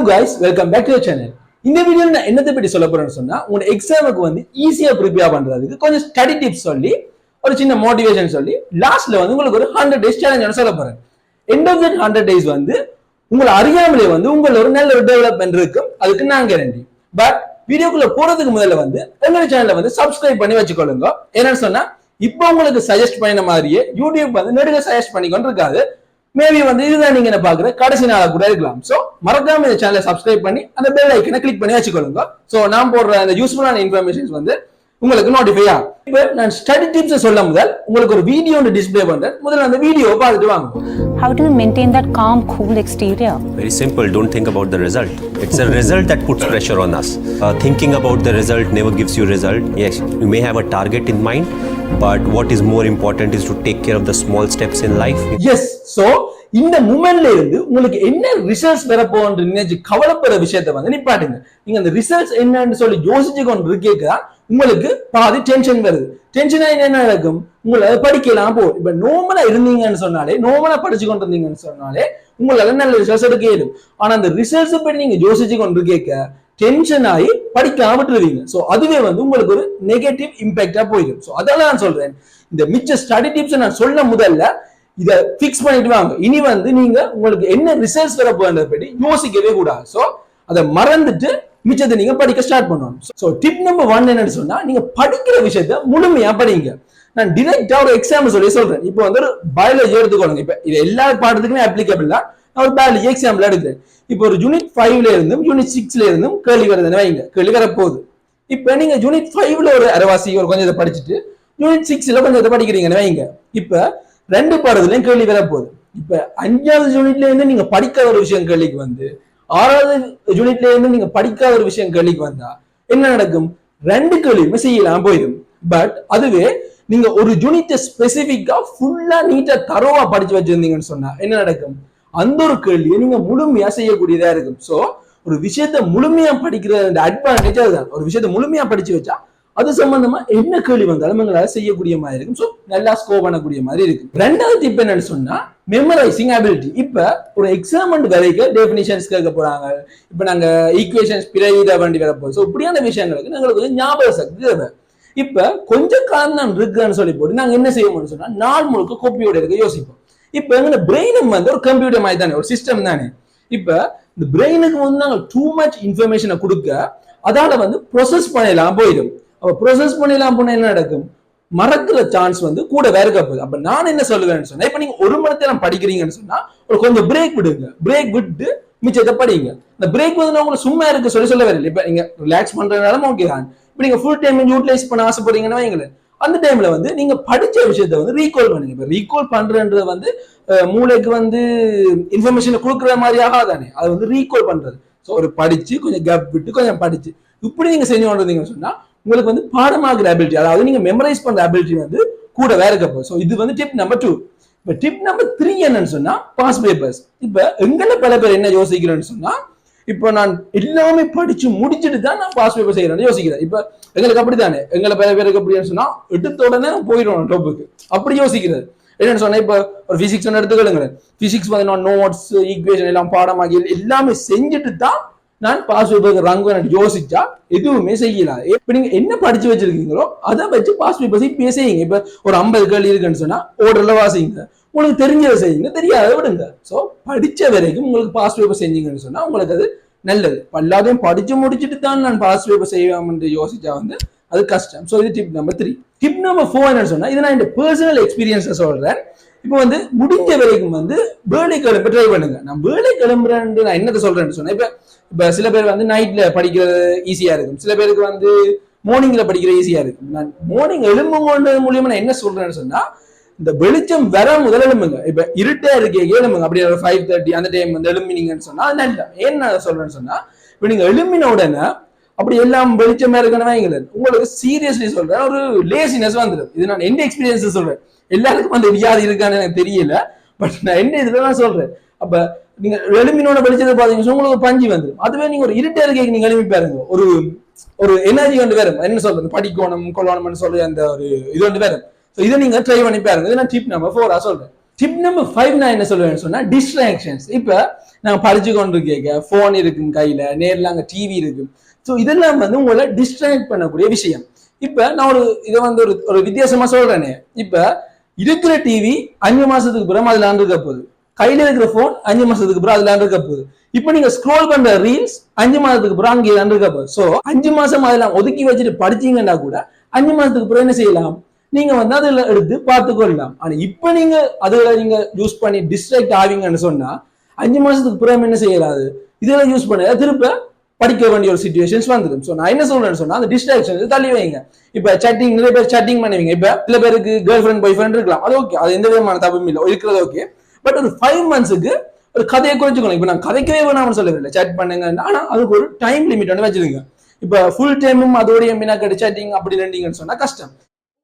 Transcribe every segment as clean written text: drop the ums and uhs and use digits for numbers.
guys, welcome back to the channel. இந்த வீடியோல நான் என்னத்தை பத்தி சொல்ல போறேன்னு சொன்னா உங்க எக்ஸாமுக்கு வந்து ஈஸியா ப்ரிப்பேர் பண்றதுக்கு கொஞ்சம் ஸ்டடி டிப்ஸ் சொல்லி ஒரு சின்ன மோட்டிவேஷன் சொல்லி லாஸ்ட்ல வந்து உங்களுக்கு ஒரு 100 days சேலஞ்ச் சொல்ல போறேன். எண்ட் ஆஃப் தட் 100 days வந்து உங்களை அறியாமலே வந்து உங்கள ஒரு நல்ல ஒரு டெவலப்மென்ட் இருக்கும், அதுக்கு நான் கேரண்டி. பட் வீடியோக்குள்ள போறதுக்கு முதல்ல வந்து எங்க சேனலை வந்து சப்ஸ்கிரைப் பண்ணி வச்சுக்கொள்ளுங்க. என்னன்னு சொன்னா இப்போ உங்களுக்கு சஜஸ்ட் பண்ணின மாதிரியே யூடியூப் வந்து நெடுக சஜஸ்ட் பண்ணி கொண்டு இருக்காது. மேபி வந்து இதுதான் நீங்க என்ன பாக்குற கடைசி நாளா கூட இருக்கலாம். சோ மறக்காம இந்த சேனலை சப்ஸ்கிரைப் பண்ணி அந்த பெல் ஐக்கனை கிளிக் பண்ணி வச்சுக்கொள்ளுங்க. சோ நான் போடுற அந்த யூஸ்ஃபுல்லான இன்ஃபர்மேஷன்ஸ் வந்து உங்களுக்கு நோட்டிஃபை ஆகும். இப்போ நான் ஸ்டடி டிப்ஸ் சொல்ல முதல் உங்களுக்கு ஒரு வீடியோ டிஸ்ப்ளே பண்றேன். முதல்ல அந்த வீடியோ பார்த்துட்டு வாங்க. How do you maintain that calm, cool exterior? Very simple. Don't think about the result. It's a result that puts pressure on us. Thinking about the result never gives you result. Yes, you may have a target in mind, but what is more important is to take care of the small steps in life. Yes. So இந்த மூமெண்ட்ல இருந்து உங்களுக்கு என்ன results வரப்போன்ற நினைச்சு கவலைப்படுற விஷயத்தை வந்து நிப்பாட்டுங்க. நீங்க அந்த ரிசல்ட்ஸ் என்னன்னு சொல்லி யோசிச்சு கொண்டு இருக்கேக்கா உங்களுக்கு பாதி டென்ஷன் வருது. டென்ஷனா என்ன நடக்கும், உங்களை படிக்கலாம் போ. இப்ப நோமலா இருந்தீங்கன்னு சொன்னாலே, நோமலா படிச்சு கொண்டு இருந்தீங்கன்னு சொன்னாலே உங்களால நல்ல ரிசல்ட்ஸ் எடுக்க இயலும். ஆனா அந்த ரிசல்ட்ஸ் பற்றி நீங்க யோசிச்சு கொண்டு கேட்க டென்ஷன் ஆகி படிக்காம விட்டுருவீங்க. சோ அதுவே வந்து உங்களுக்கு ஒரு நெகட்டிவ் இம்பாக்டா போயிடும். சோ அதெல்லாம் நான் சொல்றேன், இந்த மிச்ச ஸ்டடி டிப்ஸ் நான் சொல்ல முதல்ல இதை பிக்ஸ் பண்ணிட்டு வாங்க. இனி வந்து நீங்க உங்களுக்கு என்ன ரிசல்ட்ஸ் வர போகிறத பற்றி யோசிக்கவே கூடாது. சோ அதை மறந்துட்டு மிச்சத்தை நீங்க படிக்க ஸ்டார்ட் பண்ணணும். சோ டிப் நம்பர் 1 என்னன்னு சொன்னா, நீங்க படிக்கிற விஷயத்த முழுமையா படிங்க. நான் டிரெக்டா ஒரு எக்ஸாம்பிள் சொல்லி சொல்றேன். இப்போ வந்து ஒரு பயாலஜி எடுத்துக்கோங்க. இப்ப இது எல்லா பாடத்துக்குமே அப்ளிகபிள் தான். நான் ஒரு பயாலஜி எக்ஸாம்பிள் எடுக்கிறேன். இப்போ ஒரு யூனிட் 5ல இருந்தும் யூனிட் 6ல இருந்தும் கேள்வி வருதுன்னு வைங்க, கேள்வி வரப்போகுது. இப்ப நீங்க யூனிட் 5ல ஒரு அரைவாசி ஒரு கொஞ்சத்தை படிச்சுட்டு யூனிட் 6ல கொஞ்சத்தை படிக்கிறீங்கன்னு வைங்க. இப்ப ரெண்டு பாடத்துலயும் கேள்வி வரப்போகுது. இப்ப 5வது யூனிட்ல இருந்து நீங்க படிக்காத ஒரு விஷயம் கேள்விக்கு வந்து 6வது யூனிட்ல இருந்து நீங்க படிக்காத ஒரு விஷயம் கேள்விக்கு வந்தா என்ன நடக்கும், ரெண்டு கேள்வியுமே செய்யலாம் போயிடும். பட் அதுவே நீங்க ஒரு யூனிட்டை ஸ்பெசிபிக்கா ஃபுல்லா நீட்டா தரோவா படிச்சு வச்சிருந்தீங்கன்னு சொன்னா என்ன நடக்கும், அந்த ஒரு கேள்வியை நீங்க முழுமையா செய்யக்கூடியதா இருக்கும். சோ ஒரு விஷயத்த முழுமையா படிக்கிற அட்வான்டேஜ் அதுதான். ஒரு விஷயத்த முழுமையா படிச்சு வச்சா அது சம்பந்தமா என்ன கேள்வி வந்தாலும் எங்களால செய்யக்கூடிய மாதிரி இருக்கும். சோ நல்லா ஸ்கோர் பண்ணக்கூடிய மாதிரி இருக்கு. ரெண்டாவது டிப் என்னன்னு சொன்னா மெமரைசிங் அபிலிட்டி. இப்ப ஒரு எக்ஸாம் வரைக்கும் டெஃபினிஷன்ஸ் கேட்க போறாங்க. இப்ப நாங்க ஈக்குவேஷன்ஸ் பிரதியிட வேண்டி வரப்போம். சோ இப்படியான விஷயங்களுக்கு எங்களுக்கு வந்து ஞாபக சக்தி தேவை. இப்ப கொஞ்சம் காலம் தான் இருக்குன்னு சொல்லி போட்டு நாங்க என்ன செய்வோம்னு சொன்னா நாள் முழுக்க கோப்பியோட இருக்க யோசிப்போம். இப்ப எங்க பிரெயினும் வந்து ஒரு கம்ப்யூட்டர் மாதிரி தானே, ஒரு சிஸ்டம் தானே. இப்ப இந்த பிரெயினுக்கு வந்து நாங்க டூ மச் இன்ஃபர்மேஷனை கொடுக்க அதால வந்து ப்ரொசஸ் பண்ணலாம் போயிடும். அப்ப ப்ரொசஸ் பண்ணலாம் போனா என்ன நடக்கும், மறக்கிற சான்ஸ் வந்து கூட வேற போகுது. அப்ப நான் என்ன சொல்லுவேன்னு சொன்னா, இப்ப நீங்க ஒரு மணி நேரம் படிக்கிறீங்கன்னு சொன்னா ஒரு கொஞ்சம் பிரேக் விடுங்க. பிரேக் விட்டு மிச்சத்தை படிங்க. இந்த பிரேக் வந்து உங்களுக்கு சும்மா இருக்க சொல்ல வரல. இப்ப நீங்க ரிலாக்ஸ் பண்றதுனால ஓகே தான். இப்ப நீங்க ஃபுல் டைம் யூட்டிலைஸ் பண்ண ஆசைப்படுறீங்கன்னா வைங்களேன், அந்த டைம்ல வந்து நீங்க படிச்ச விஷயத்த வந்து ரீகால் பண்ணுங்க. இப்ப ரீகால் பண்றதுன்றது வந்து மூளைக்கு வந்து இன்ஃபர்மேஷனை கொடுக்குற மாதிரி ஆகாதானே, அது வந்து ரீகால் பண்றது. ஸோ ஒரு படிச்சு கொஞ்சம் கேப் விட்டு கொஞ்சம் படிச்சு இப்படி நீங்க செஞ்சு கொண்டிருந்தீங்கன்னு சொன்னா உங்களுக்கு வந்து பாடமாக்குற அபிலிட்டி, அதாவது நீங்க மெமரைஸ் பண்ற அபிலிட்டி வந்து கூட வேற இருக்கப்போ. ஸோ இது வந்து டிப் நம்பர் 2. இப்ப டிப் நம்பர் 3 என்னன்னு சொன்னா பாஸ் பேப்பர்ஸ். இப்ப எங்களை பல பேர் என்ன யோசிக்கிறேன்னு சொன்னா, இப்ப நான் எல்லாமே படிச்சு முடிச்சுட்டு தான் நான் பாஸ் பேப்பர் செய்யறேன்னு யோசிக்கிறேன். இப்ப எங்களுக்கு அப்படித்தானே, எங்களை பல பேருக்கு அப்படின்னு சொன்னா எடுத்த உடனே போயிடும் டாபிக், அப்படி யோசிக்கிறது. என்னன்னு சொன்னா இப்ப ஒரு பிசிக்ஸ் எடுத்துக்கொள்ளுங்க. பிசிக்ஸ் வந்து நான் நோட்ஸ் ஈக்குவேஷன் எல்லாம் பாடமாகி எல்லாமே செஞ்சுட்டு தான் நான் பாஸ் பேப்பருக்கு ரங்க யோசிச்சா எதுவுமே செய்யலாம். இப்ப நீங்க என்ன படிச்சு வச்சிருக்கீங்களோ அதை வச்சு பாஸ் பேப்பர்ஸ் இப்பயே செய்யுங்க. இப்ப ஒரு 50 கேள்வி இருக்குன்னு சொன்னா ஓடல வாசிங்க, உங்களுக்கு தெரிஞ்சதை செய்யுங்க, தெரியாத விடுங்க. சோ படிச்ச வரைக்கும் உங்களுக்கு பாஸ் பேப்பர் செஞ்சீங்கன்னு சொன்னா உங்களுக்கு அது நல்லது. எல்லாத்தையும் படிச்சு முடிச்சுட்டு தான் நான் பாஸ் பேப்பர் செய்வான்னு யோசிச்சா வந்து அது கஷ்டம். சோ இது டிப் நம்பர் 3. டிப் நம்பர் 4 என்னன்னு சொன்னா, இது நான் இந்த பர்சனல் எக்ஸ்பீரியன்ஸை சொல்றேன். இப்போ வந்து முடிஞ்ச வரைக்கும் வந்து வேலை கிளம்ப ட்ரை பண்ணுங்க. நான் வேலை கிளம்புறேன்னு நான் என்னத்தை சொல்றேன்னு சொன்னா, இப்ப சில பேர் வந்து நைட்ல படிக்கிறது ஈஸியா இருக்கும், சில பேருக்கு வந்து மார்னிங்ல படிக்கிறது ஈஸியா இருக்கும். நான் மார்னிங் எழும்புங்கன்றது மூலியமா நான் என்ன சொல்றேன்னு சொன்னா, இந்த வெளிச்சம் வர முதல் எழும்புங்க. இப்ப இருட்டா இருக்கே எழும்புங்க. அப்படி 5:30 அந்த டைம் வந்து எழும்பினீங்கன்னு சொன்னா நல்ல. ஏன் நான் சொல்றேன்னு சொன்னா, இப்ப நீங்க எழும்பின உடனே அப்படி எல்லாம் வெளிச்சமா இருக்கணும் வைங்களேன், உங்களுக்கு சீரியஸ்லி சொல்றேன் ஒரு லேசினஸ் வந்துடும். இது நான் எந்த எக்ஸ்பீரியன்ஸ் சொல்றேன், எல்லாருக்கும் அந்த வியாதி இருக்கான்னு எனக்கு தெரியல, பட் நான் என்ன இதுல நான் சொல்றேன். அப்ப நீங்க எலும்பினோட வெளிச்சத்தை பாத்தீங்கன்னா உங்களுக்கு பஞ்சு வந்துடும். அதுவே நீங்க ஒரு இருட்டா இருக்க நீங்க எழுப்பி பாருங்க, ஒரு எனர்ஜி வந்து வேற என்ன சொல்றது, படிக்கணும் கொள்ளணும்னு சொல்லி அந்த ஒரு இது வந்து வேற. இதை நீங்க ட்ரை பண்ணி பாருங்க. இது நான் டிப் நம்பர் 4 சொல்றேன். டிப் நம்பர் 5 நான் என்ன சொல்லுவேன்னு சொன்னா டிஸ்ட்ராக்ஷன்ஸ். இப்ப நாங்க படிச்சு கொண்டு கேட்க போன் இருக்கு கையில, நேர்ல அங்க டிவி இருக்கு. ஸோ இதெல்லாம் வந்து உங்களை டிஸ்ட்ராக்ட் பண்ணக்கூடிய விஷயம். இப்ப நான் இதை வந்து ஒரு வித்தியாசமா சொல்றேனே, இப்ப இருக்கிற டிவி 5 மாசத்துக்கு பிறகு அதுல இருக்க போகுது, கையில இருக்கிற போன் 5 மாசத்துக்கு பிறகு அதுல இருக்க போகுது. இப்ப நீங்க ஸ்க்ரோல் பண்ற ரீல்ஸ் 5 மாசத்துக்கு பிறகு அங்கே இருக்க போகுது. ஸோ 5 மாசம் அதெல்லாம் ஒதுக்கி வச்சுட்டு படிச்சீங்கன்னா கூட 5 மாசத்துக்கு பிறகு என்ன செய்யலாம், நீங்க வந்து அதுல எடுத்து பார்த்துக்கொள்ளலாம். ஆனா இப்ப நீங்க அதுல நீங்க யூஸ் பண்ணி டிஸ்ட்ராக்ட் ஆவீங்கன்னு சொன்னா 5 மாசத்துக்கு பிறகு என்ன செய்யலாது, இதுல யூஸ் பண்ண திருப்ப படிக்க வேண்டிய ஒரு சிச்சுவேஷன்ஸ் வந்துடும். ஸோ நான் என்ன சொல்றேன்னு சொன்னா அந்த டிஸ்ட்ராக்ஷன் தள்ளி வைங்க. இப்ப சேட்டிங், நிறைய பேர் சேட்டிங் பண்ணுவீங்க. இப்ப சில பேருக்கு கேர்ள் ஃபிரெண்ட் பாய் ஃபிரெண்ட் இருக்கலாம், அது ஓகே, அது எந்த விதமான தப்பும் இல்லை, இருக்கிறது ஓகே. பட் ஒரு 5 மந்த்ஸுக்கு ஒரு கதையை குறைச்சிக்கணும். இப்ப நான் கதைக்கவே வேணாம்னு சொல்லவில்லை, சேட் பண்ணுங்க, ஆனா அதுக்கு ஒரு டைம் லிமிட் வந்து வச்சிருங்க. இப்ப ஃபுல் டைமும் அதோடைய மினாக்கடி சேட்டிங் அப்படி நின்றீங்கன்னு சொன்னா கஷ்டம்.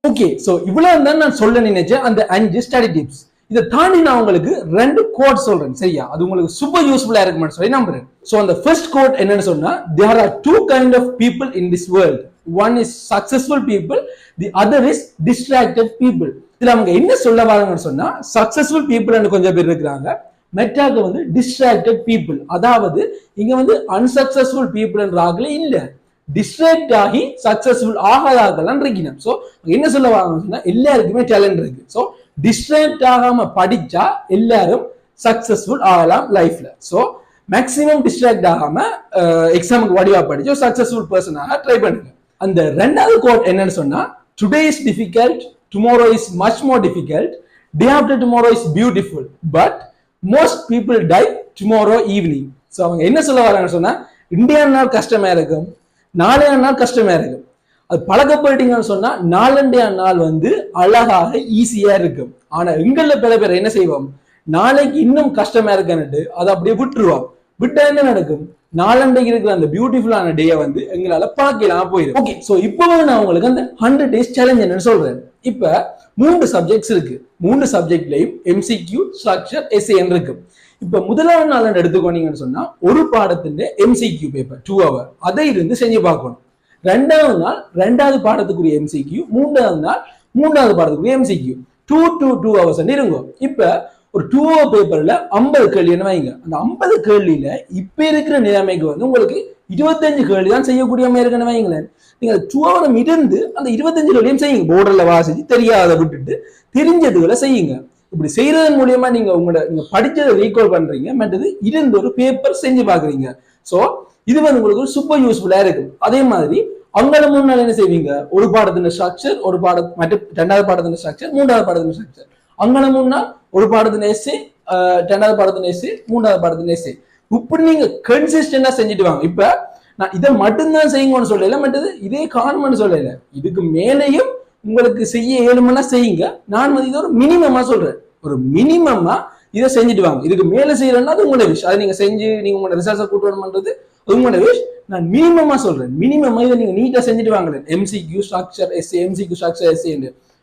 ஓகே, சோ இவ்வளவு தான் நான் சொல்ல நினைச்சேன் அந்த 5 ஸ்டடி டிப்ஸ். இதை தாண்டி நான் உங்களுக்கு 2 கோட் சொல்றேன், சரியா? அது உங்களுக்கு சூப்பர் யூஸ்ஃபுல்லா இருக்கும்னு சொல்லி நம்புறேன். சோ அந்த ஃபர்ஸ்ட் கோட் என்னன்னு சொன்னா, there are 2 kind of people in this world. One is successful people, the other is distracted people. இதுல அவங்க என்ன சொல்ல வராங்கன்னு சொன்னா, சக்சஸ்ஃபுல் பீப்புள் கொஞ்சம் பேர் இருக்கிறாங்க, மெட்டாக்கு வந்து டிஸ்ட்ராக்டட் பீப்புள். அதாவது இங்க வந்து அன்சக்சஸ்ஃபுல் பீப்புள்ன்றாங்களே இல்ல, டிஸ்ட்ராக்ட் ஆகி சக்சஸ்ஃபுல் ஆகாதாக்கலாம் இருக்கணும். சோ என்ன சொல்ல வராங்கன்னு சொன்னா, எல்லாருக்குமே டேலண்ட் இருக்கு. சோ டிஸ்ட்ராக்ட் ஆகாம படிச்சா எல்லாரும் சக்சஸ்ஃபுல் ஆகலாம் லைஃப்ல. சோ மேக்ஸிமம் டிஸ்ட்ராக்ட் ஆகாம எக்ஸாமுக்கு வடிவா படிச்சு சக்சஸ்ஃபுல் பர்சனாக ட்ரை பண்ணுங்க. அந்த 2வது கோட் என்னன்னு சொன்னா, today is difficult, tomorrow is much more difficult, day after tomorrow is beautiful, but most people tie tomorrow evening. So அவங்க என்ன சொல்ல வராங்கன்னு சொன்னா, இந்தியா நாள் கஷ்டமா இருக்கும், நாளைய நாள் கஷ்டமா இருக்கும். அது பழக்கப்பட்டீங்கன்னு சொன்னா நாளண்டைய நாள் வந்து அழகாக ஈஸியா இருக்கும். ஆனா எங்கள்ல பல பேர் என்ன செய்வோம், நாளைக்கு இன்னும் கஷ்டமா இருக்குன்னுட்டு அதை அப்படியே விட்டுருவோம். விட்டா என்ன நடக்கும், நாளண்டைக்கு இருக்கிற அந்த பியூட்டிஃபுல்லான டே வந்து எங்களால பார்க்கலாம் போயிடும். ஓகே, சோ இப்போ நான் உங்களுக்கு அந்த 100 days சேலஞ்ச் என்னன்னு சொல்றேன். இப்ப 3 சப்ஜெக்ட்ஸ் இருக்கு, 3 சப்ஜெக்ட்லயும் MCQ, ஸ்ட்ரக்சர், எஸ்ஏ இருக்கு. இப்ப முதலாவது நாள் எடுத்துக்கோனீங்கன்னு சொன்னா ஒரு பாடத்தின் MCQ பேப்பர் 2 hour அதை இருந்து செஞ்சு பார்க்கணும். 2வது நாள் 2வது பாடத்துக்குரிய MCQ, 3வது நாள் 3வது பாடத்துக்குரிய MCQ. 2 hours இருங்க. இப்ப ஒரு 2 hour பேப்பர்ல 50 கேள்வி என்ன வைங்க. அந்த 50 கேள்வியில இப்ப இருக்கிற நிலைமைக்கு வந்து உங்களுக்கு 25 கேள்வி தான் செய்யக்கூடிய மாதிரி இருக்குன்னு வைங்களேன். நீங்க 2 hour இருந்து அந்த 25 கேள்வியும் செய்யுங்க. போர்டர்ல வாசிச்சு தெரியாத விட்டுட்டு தெரிஞ்சதுகளை செய்யுங்க. இப்படி செய்யறதன் மூலியமா நீங்க படிச்சதை ரீகால் பண்றீங்க, மற்றது இருந்து ஒரு பேப்பர் செஞ்சு பாக்குறீங்க. சோ இது வந்து உங்களுக்கு ஒரு சூப்பர் யூஸ்ஃபுல்லா இருக்கும். அதே மாதிரி அவங்கள முன்னாள் என்ன செய்வீங்க, ஒரு பாடத்தின் ஸ்ட்ரக்சர், ஒரு பாடம் மற்றும் 2வது பாடத்தின் ஸ்ட்ரக்சர், 3வது பாடத்தின் ஸ்ட்ரக்சர், அங்கே முன்னால் ஒரு பாடத்தின் எஸ்ஏ, 2வது பாடத்தின் எஸ்ஏ, 3வது பாடத்தின் எஸ்ஏ, இப்படி நீங்க கன்சிஸ்டன்டா செஞ்சுட்டு வாங்க. இப்ப நான் இதை மட்டும்தான் செய்யுங்கன்னு சொல்லல, மற்றது இதே காரணம்னு சொல்லல, இதுக்கு மேலேயும் உங்களுக்கு செய்ய இயலுமென்னா செய்யுங்க. நான் வந்து இது ஒரு மினிமமா சொல்றேன், ஒரு மினிமமா இதை செஞ்சுட்டு வாங்க. இதுக்கு மேல செய்யறேன்னா அது உங்களோட விஷ், அதை நீங்க செஞ்சு நீங்க உங்களோட ரிசல்ட்ஸை கூட்டு வரணும்ன்றது உங்களோட விஷ். நான் மினிமமா சொல்றேன், மினிமமா இதை நீங்க நீட்டா செஞ்சுட்டு வாங்கல. MCQ, structure, SA, MCQ, structure, SA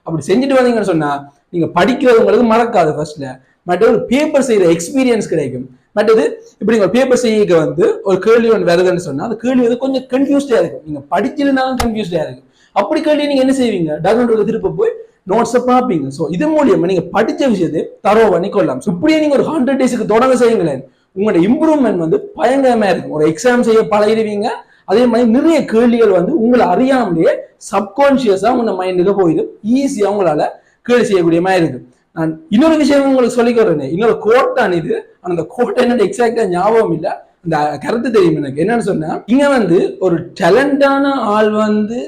அப்படி செஞ்சுட்டு வந்தீங்கன்னு சொன்னா நீங்க படிக்கிறது உங்களுக்கு மறக்காது ஃபர்ஸ்ட்ல. மற்ற ஒரு பேப்பர் செய்யற எக்ஸ்பீரியன்ஸ் கிடைக்கும். மற்றது இப்படி நீங்க பேப்பர் செய்ய வந்து ஒரு கேள்வி ஒன்று வருதுன்னு சொன்னா அந்த கேள்வி வந்து கொஞ்சம் கன்ஃபியூஸ்டா இருக்கும். நீங்க படிச்சிருந்தாலும் கன்ஃபியூஸ்டா இருக்கும். அப்படி கேள்வி நீங்க என்ன செய்வீங்க, டாக்குமெண்ட் திருப்ப போய் நோட்ஸை பார்ப்பீங்க. ஸோ இது மூலியமா நீங்க படிச்ச விஷயத்தை தரோ பண்ணி கொள்ளலாம். இப்படியே நீங்க ஒரு 100 daysக்கு தொடங்க செய்யுங்களேன், உங்களோட இம்ப்ரூவ்மெண்ட் வந்து பயங்கரமா இருக்கும். ஒரு எக்ஸாம் செய்ய பழகிடுவீங்க. அதே மாதிரி நிறைய கேள்விகள் வந்து உங்களை அறியாமலேயே சப்கான்சியஸா உங்க மைண்டுக்கு போயிடும். ஈஸியா உங்களால கேள்வி செய்யக்கூடிய மாதிரி இருக்கு. நான் இன்னொரு விஷயம் உங்களுக்கு சொல்லிக்கிறேன், இன்னொரு கோட் தான் இது. அந்த கோட் என்னோட எக்ஸாக்டா ஞாபகம் இல்லை, அந்த கருத்து தெரியும் எனக்கு. என்னன்னு சொன்னா, இங்க வந்து ஒரு டேலண்டான ஆள் வந்து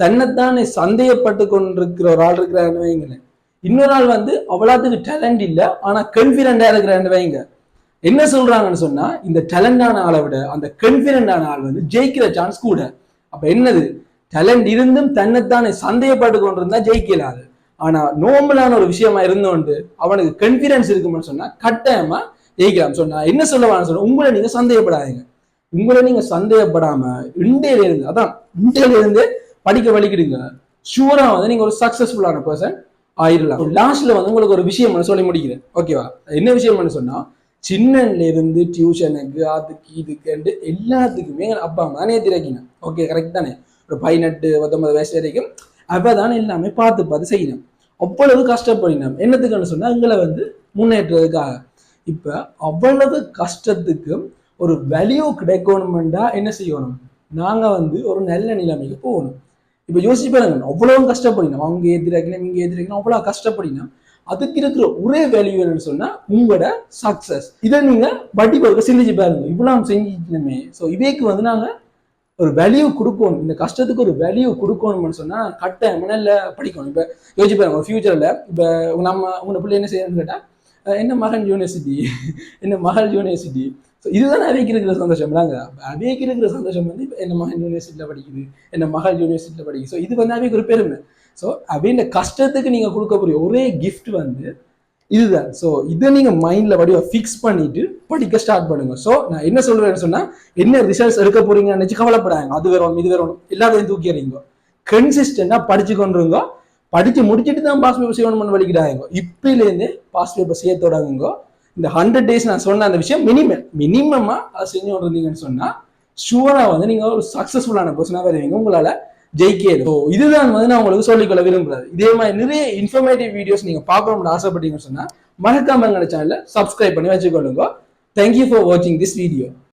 தன்னைத்தானே சந்தேகப்பட்டு கொண்டிருக்கிற ஒரு ஆள் இருக்கிறான்னு வைங்களேன். இன்னொரு ஆள் வந்து அவ்வளவுக்கு டேலண்ட் இல்லை ஆனா கான்ஃபிடென்டா இருக்கிறான்னு வைங்க. என்ன சொல்றாங்கன்னு சொன்னா, இந்த டேலண்டான ஆளை விட அந்த கான்ஃபிடென்டான ஆள் வந்து ஜெயிக்கிற சான்ஸ் கூட. அப்ப என்னது, டேலண்ட் இருந்தும் தன்னைத்தானே சந்தேகப்பட்டு கொண்டிருந்தா ஜெயிக்கலாது. ஆனா நார்மலான ஒரு விஷயமா இருந்தோண்டு அவனுக்கு கான்ஃபிடன்ஸ் இருக்குன்னு சொன்னா கட்டாயமா ஜெயிக்கலாம். சொன்னா என்ன சொல்லுவான்னு சொன்னா, உங்களை நீங்க சந்தேகப்படாதீங்க. உங்களை நீங்க சந்தேகப்படாம இந்தியில இருந்து படிக்க வலிக்கிடுங்க. ஷூரா வந்து நீங்க ஒரு சக்சஸ்ஃபுல்லான பர்சன் ஆயிடலாம். லாஸ்ட்ல வந்து உங்களுக்கு ஒரு விஷயம் சொல்லி முடிக்கிறேன், ஓகேவா? என்ன விஷயம்னு சொன்னா, சின்னன்ல இருந்து டியூஷனுக்கு அதுக்கு இதுக்கு எல்லாத்துக்குமே அப்பா அம்மா தானே திறக்கணும். ஓகே, கரெக்ட் தானே? ஒரு 18, 19 வயசு வரைக்கும் அப்பதானே எல்லாமே பார்த்து செய்யணும். அவ்வளவு கஷ்டப்படணும். என்னத்துக்குன்னு சொன்னா, எங்களை வந்து முன்னேற்றதுக்காக. இப்ப அவ்வளவு கஷ்டத்துக்கு ஒரு வேல்யூ கிடைக்கணும்டா என்ன செய்யணும்? நாங்க வந்து ஒரு நல்ல நிலைமைக்கு போகணும். இப்ப யோசிச்சு பாருங்க, அவ்வளவு கஷ்டப்படினோம், அவங்க எதிராக்கணும் இங்க எதிராக்கணும், அவ்வளவு கஷ்டப்படினோம். அதுக்கு இருக்கிற ஒரே வேல்யூ என்னன்னு சொன்னா உங்களோட சக்சஸ். இதை நீங்க வட்டி பொறுக்க சிந்திச்சு பாருங்க, இவ்வளவு செஞ்சுமே. ஸோ இவைக்கு வந்து நாங்க ஒரு வேல்யூ கொடுக்கணும், இந்த கஷ்டத்துக்கு ஒரு வேல்யூ கொடுக்கணும்னு சொன்னா கட்டாயம் நல்ல படிக்கணும். இப்ப யோசிச்சு பாருங்க, ஒரு ஃபியூச்சர்ல இப்ப உங்க பிள்ளை என்ன செய்யணும்னு கேட்டா என்ன மகன் யூனிவர்சிட்டி, என்ன மகள் யூனிவர்சிட்டி. ஸோ இதுதான் அவைக்கு இருக்கிற சந்தோஷம். அவைக்கு இருக்கிற சந்தோஷம் வந்து என்ன மகன் யூனிவர்சிட்டியில படிக்குது, என்ன மகள் யூனிவர்சிட்டியில படிக்குது. ஸோ இது வந்து அவைக்கு ஒரு பெருமை. ஸோ அவைய கஷ்டத்துக்கு நீங்க கொடுக்கக்கூடிய ஒரே கிஃப்ட் வந்து இதுதான். ஸோ இதை நீங்க மைண்ட்ல வடிவா ஃபிக்ஸ் பண்ணிட்டு படிக்க ஸ்டார்ட் பண்ணுங்க. ஸோ நான் என்ன சொல்றேன்னு சொன்னா, என்ன ரிசல்ட்ஸ் எடுக்க போறீங்கன்னு நினைச்சு கவலைப்படாங்க. அது வேற ஒன்று இது வேற ஒன்று எல்லாத்தையும் தூக்கி எறிங்க. கன்சிஸ்டண்டா படிச்சு கொண்டுருங்க. படிச்சு முடிச்சுட்டு தான் பாஸ் பேப்பர் செய்யணும்னு வலிக்கிட்டாங்க. இப்பிலேருந்து பாஸ் பேப்பர் செய்ய தொடங்குங்க. இந்த 100 days நான் சொன்ன அந்த விஷயம் மினிமமா அதை செஞ்சு கொண்டு இருந்தீங்கன்னு சொன்னா ஷூரா வந்து நீங்க ஒரு சக்சஸ்ஃபுல்லான பர்சனா வருவீங்க. உங்களால ஜெயிக்க. இதுதான் வந்து நான் உங்களுக்கு சொல்லிக்கொள்ள விரும்புறது. இதே மாதிரி நிறைய இன்ஃபர்மேட்டிவ் வீடியோஸ் நீங்க பார்க்கணும்னு ஆசைப்பட்டீங்கன்னு சொன்னா மறக்காம எங்க சேனலை சப்ஸ்கிரைப் பண்ணி வச்சுக்கொள்ளுங்க. தேங்க்யூ ஃபார் வாட்சிங் திஸ் வீடியோ.